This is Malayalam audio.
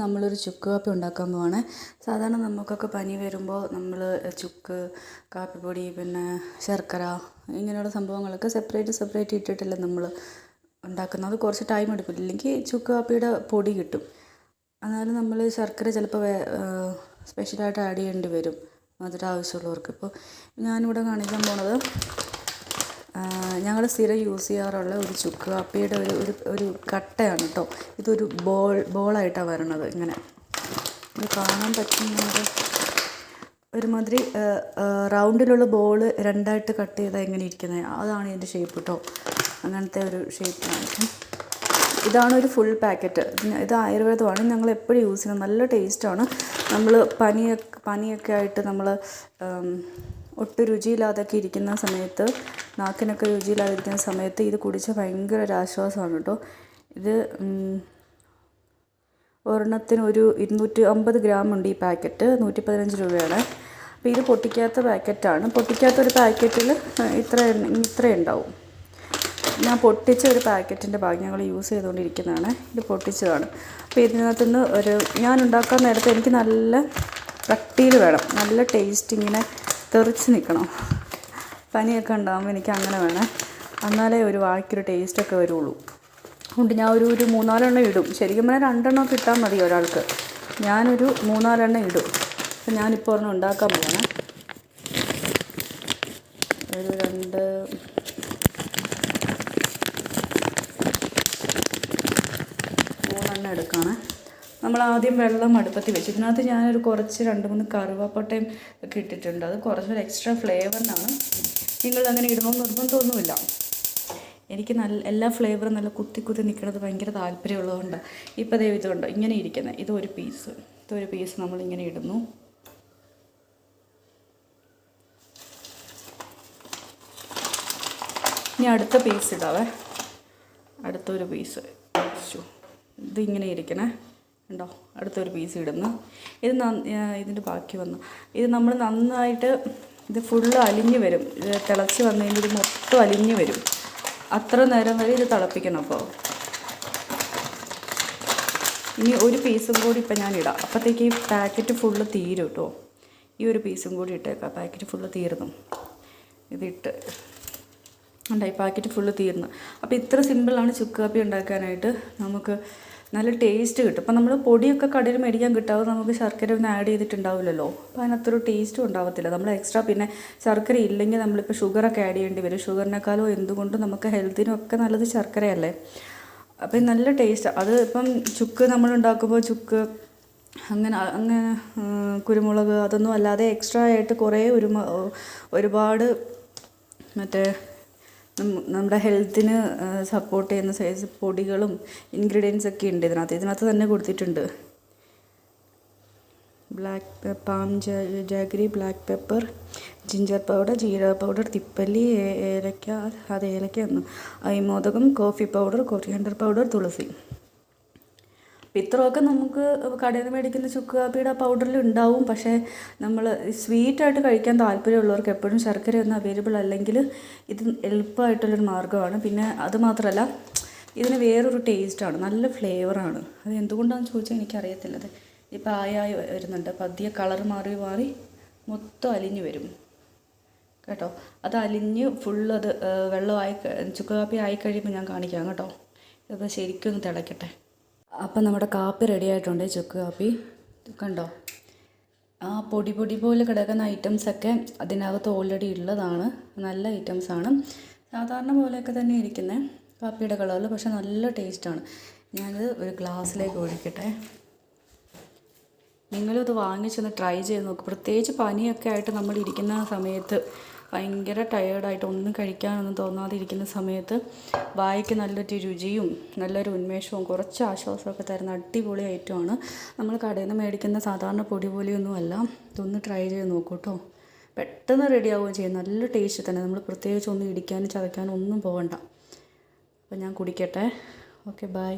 നമ്മളൊരു ചുക്ക് കാപ്പി ഉണ്ടാക്കാൻ പോവാണ്. സാധാരണ നമുക്കൊക്കെ പനി വരുമ്പോൾ നമ്മൾ ചുക്ക്, കാപ്പിപ്പൊടി, പിന്നെ ശർക്കര ഇങ്ങനെയുള്ള സംഭവങ്ങളൊക്കെ സെപ്പറേറ്റ് ഇട്ടിട്ടല്ലേ നമ്മൾ ഉണ്ടാക്കുന്നത്. അത് കുറച്ച് ടൈം എടുക്കും. ഇല്ലെങ്കിൽ ചുക്ക് കാപ്പിയുടെ പൊടി കിട്ടും. എന്നാലും നമ്മൾ ശർക്കര ചിലപ്പോൾ സ്പെഷ്യലായിട്ട് ആഡ് ചെയ്യേണ്ടി വരും മധുരം ആവശ്യമുള്ളവർക്ക്. ഇപ്പോൾ ഞാനിവിടെ കാണിക്കാൻ പോണത് ഞങ്ങൾ സ്ഥിരം യൂസ് ചെയ്യാറുള്ള ഒരു ചുക്ക് കാപ്പിയുടെ ഒരു കട്ടയാണ് കേട്ടോ. ഇതൊരു ബോളായിട്ടാണ് വരണത്. ഇങ്ങനെ ഇത് കാണാൻ പറ്റുന്നത് ഒരുമാതിരി റൗണ്ടിലുള്ള ബോൾ രണ്ടായിട്ട് കട്ട് ചെയ്താൽ എങ്ങനെ ഇരിക്കുന്നത്, അതാണ് ഇതിൻ്റെ ഷേപ്പ് കേട്ടോ. അങ്ങനത്തെ ഒരു ഷേപ്പിലാണ്. ഇതാണ് ഒരു ഫുൾ പാക്കറ്റ്. ഇത് ആയുർവേദമാണ്. ഞങ്ങൾ എപ്പോഴും യൂസ് ചെയ്യുന്നത്. നല്ല ടേസ്റ്റാണ്. നമ്മൾ പനിയൊക്കെ ആയിട്ട് നമ്മൾ ഒട്ടും രുചിയില്ലാതൊക്കെ ഇരിക്കുന്ന സമയത്ത്, നാക്കിനൊക്കെ രുചിയില്ലാതിരിക്കുന്ന സമയത്ത് ഇത് കുടിച്ചാൽ ഭയങ്കര ഒരു ആശ്വാസമാണ് കേട്ടോ. ഇത് ഒരെണ്ണത്തിന് ഒരു 250 ഗ്രാം ഉണ്ട് ഈ പാക്കറ്റ്. 115 രൂപയാണ്. അപ്പോൾ ഇത് പൊട്ടിക്കാത്ത പാക്കറ്റാണ്. പൊട്ടിക്കാത്തൊരു പാക്കറ്റിൽ ഇത്ര ഉണ്ടാവും. ഞാൻ പൊട്ടിച്ച ഒരു പാക്കറ്റിൻ്റെ ഭാഗം ഞങ്ങൾ യൂസ് ചെയ്തുകൊണ്ടിരിക്കുന്നതാണ്. ഇത് പൊട്ടിച്ചതാണ്. അപ്പോൾ ഇതിനകത്തുനിന്ന് ഞാൻ ഉണ്ടാക്കാൻ നേരത്തെ എനിക്ക് നല്ല കട്ടിയിൽ വേണം, നല്ല ടേസ്റ്റ്, ഇങ്ങനെ തെറിച്ച് നിൽക്കണം. പനിയൊക്കെ ഉണ്ടാകുമ്പോൾ എനിക്ക് അങ്ങനെ വേണം. എന്നാലേ ഒരു വായ്ക്കൊരു ടേസ്റ്റൊക്കെ വരുള്ളൂ. അതുകൊണ്ട് ഞാൻ ഒരു 3-4 ഇടും. ശരിക്കും പറഞ്ഞാൽ 2 എണ്ണമൊക്കെ ഇട്ടാൽ മതി ഒരാൾക്ക്. ഞാനൊരു 3-4 ഇടും. അപ്പോൾ ഞാനിപ്പോൾ ഒരെണ്ണം ഉണ്ടാക്കാൻ പോകണം. ഒരു 2-3 എടുക്കുകയാണ്. നമ്മൾ ആദ്യം വെള്ളം അടുപ്പത്ത് വെച്ച് ഇതിനകത്ത് ഞാനൊരു കുറച്ച് 2-3 കറുവാപ്പട്ടയും ഒക്കെ ഇട്ടിട്ടുണ്ട്. അത് കുറച്ചൊരു എക്സ്ട്രാ ഫ്ലേവറിനാണ്. നിങ്ങൾ അങ്ങനെ ഇടണമെന്ന് നിർബന്ധമൊന്നുമില്ല. എനിക്ക് എല്ലാ ഫ്ലേവറും നല്ല കുത്തി നിൽക്കുന്നത് ഭയങ്കര താല്പര്യമുള്ളതുകൊണ്ട് ഇപ്പോൾ ഇതുകൊണ്ട് ഇങ്ങനെ ഇരിക്കുന്നത്. ഇതൊരു പീസ് നമ്മളിങ്ങനെ ഇടുന്നു. ഇനി അടുത്ത പീസ് ഇടാവേ. അടുത്തൊരു പീസ് ഇതിങ്ങനെ ഇരിക്കണേ ഉണ്ടോ. അടുത്തൊരു പീസ് ഇടുന്നു. ഇതിൻ്റെ ബാക്കി വന്നു. ഇത് നമ്മൾ നന്നായിട്ട് ഇത് ഫുള്ള് അലിഞ്ഞ് വരും. ഇത് തിളച്ച് വന്നു കഴിഞ്ഞാൽ ഇത് മൊത്തം അലിഞ്ഞ് വരും. അത്ര നേരം വരെ ഇത് തിളപ്പിക്കണം. അപ്പോൾ ഇനി ഒരു പീസും കൂടി ഇപ്പം ഞാൻ ഇടാം. അപ്പോഴത്തേക്ക് ഈ പാക്കറ്റ് ഫുള്ള് തീരും കേട്ടോ. ഈ ഒരു പീസും കൂടി ഇട്ടേക്കാം. പാക്കറ്റ് ഫുള്ള് തീർന്നു. ഇതിട്ട് ഈ പാക്കറ്റ് ഫുള്ള് തീർന്നു. അപ്പോൾ ഇത്ര സിമ്പിളാണ് ചുക്ക് കാപ്പി ഉണ്ടാക്കാനായിട്ട്. നമുക്ക് നല്ല ടേസ്റ്റ് കിട്ടും. അപ്പോൾ നമ്മൾ പൊടിയൊക്കെ കടയിൽ മേടിക്കാൻ കിട്ടാവും. നമുക്ക് ശർക്കര ഒന്നും ആഡ് ചെയ്തിട്ടുണ്ടാവില്ലല്ലോ. അപ്പോൾ അതിനകത്തൊരു ടേസ്റ്റും ഉണ്ടാവത്തില്ല. നമ്മൾ എക്സ്ട്രാ പിന്നെ ശർക്കര ഇല്ലെങ്കിൽ നമ്മളിപ്പോൾ ഷുഗറൊക്കെ ആഡ് ചെയ്യേണ്ടി വരും. ഷുഗറിനേക്കാളും എന്തുകൊണ്ടും നമുക്ക് ഹെൽത്തിനും ഒക്കെ നല്ലത് ശർക്കരയല്ലേ. അപ്പോൾ നല്ല ടേസ്റ്റ്. അത് ഇപ്പം ചുക്ക് നമ്മൾ ഉണ്ടാക്കുമ്പോൾ ചുക്ക് അങ്ങനെ കുരുമുളക് അതൊന്നും അല്ലാതെ എക്സ്ട്രാ ആയിട്ട് കുറേ ഒരുപാട് മറ്റേ നമ്മുടെ ഹെൽത്തിന് സപ്പോർട്ട് ചെയ്യുന്ന സൈസ് പൊടികളും ഇൻഗ്രീഡിയൻസ് ഒക്കെ ഉണ്ട് ഇതിനകത്ത് തന്നെ കൊടുത്തിട്ടുണ്ട്. Jaggery, black pepper, ginger powder, ജീരക പൗഡർ, തിപ്പല്ലി, ഏലക്ക, ഏലക്ക അരിമോദകം, കോഫി പൗഡർ, കൊറിയാണ്ടർ പൗഡർ, തുളസി. അപ്പോൾ ഇത്രയൊക്കെ നമുക്ക് കടയിൽ നിന്ന് മേടിക്കുന്ന ചുക്ക് കാപ്പിയുടെ പൗഡറിൽ ഉണ്ടാവും. പക്ഷേ നമ്മൾ സ്വീറ്റായിട്ട് കഴിക്കാൻ താല്പര്യമുള്ളവർക്ക് എപ്പോഴും ശർക്കരയൊന്നും അവൈലബിൾ അല്ലെങ്കിൽ ഇത് എളുപ്പമായിട്ടുള്ളൊരു മാർഗ്ഗമാണ്. പിന്നെ അത് മാത്രമല്ല ഇതിന് വേറൊരു ടേസ്റ്റാണ്, നല്ല ഫ്ലേവറാണ്. അത് എന്തുകൊണ്ടാണെന്ന് ചോദിച്ചാൽ എനിക്കറിയത്തില്ലത്. ഇപ്പോൾ ആയി വരുന്നുണ്ട്. പതിയെ കളർ മാറി മൊത്തം അലിഞ്ഞ് വരും കേട്ടോ. അത് അലിഞ്ഞ് ഫുള്ള് അത് വെള്ളമായി ചുക്ക് കാപ്പി ആയി കഴിയുമ്പോൾ ഞാൻ കാണിക്കാം കേട്ടോ. ഇത് ശരിക്കും ഒന്ന് തിളയ്ക്കട്ടെ. അപ്പം നമ്മുടെ കാപ്പി റെഡി ആയിട്ടുണ്ട്. ചുക്ക് കാപ്പി കണ്ടോ. ആ പൊടി പോലെ കിടക്കുന്ന ഐറ്റംസൊക്കെ അതിനകത്ത് ഓൾറെഡി ഉള്ളതാണ്. നല്ല ഐറ്റംസാണ്. സാധാരണ പോലെയൊക്കെ തന്നെ ഇരിക്കുന്നത് കാപ്പിയുടെ കളറിൽ, പക്ഷെ നല്ല ടേസ്റ്റാണ്. ഞാനിത് ഒരു ഗ്ലാസ്സിലേക്ക് ഒഴിക്കട്ടെ. നിങ്ങളും ഇത് വാങ്ങിച്ചൊന്ന് ട്രൈ ചെയ്ത് നോക്കും. പ്രത്യേകിച്ച് പനിയൊക്കെ ആയിട്ട് നമ്മൾ ഇരിക്കുന്ന സമയത്ത്, ഭയങ്കര ടയേർഡായിട്ട് ഒന്നും കഴിക്കാനൊന്നും തോന്നാതെ ഇരിക്കുന്ന സമയത്ത് വായിക്ക് നല്ലൊരു രുചിയും നല്ലൊരു ഉന്മേഷവും കുറച്ച് ആശ്വാസമൊക്കെ തരുന്ന അടിപൊളി ഐറ്റമാണ്. നമ്മൾ കടയിൽ നിന്ന് മേടിക്കുന്ന സാധാരണ പൊടി പോലെയൊന്നുമല്ല. ഇതൊന്ന് ട്രൈ ചെയ്ത് നോക്കൂ കേട്ടോ. പെട്ടെന്ന് റെഡിയാവുകയും ചെയ്യും. നല്ല ടേസ്റ്റ് തന്നെ. നമ്മൾ പ്രത്യേകിച്ച് ഒന്നും ഇടിക്കാനും ചതയ്ക്കാനും ഒന്നും പോകണ്ട. അപ്പോൾ ഞാൻ കുടിക്കട്ടെ. Okay, by.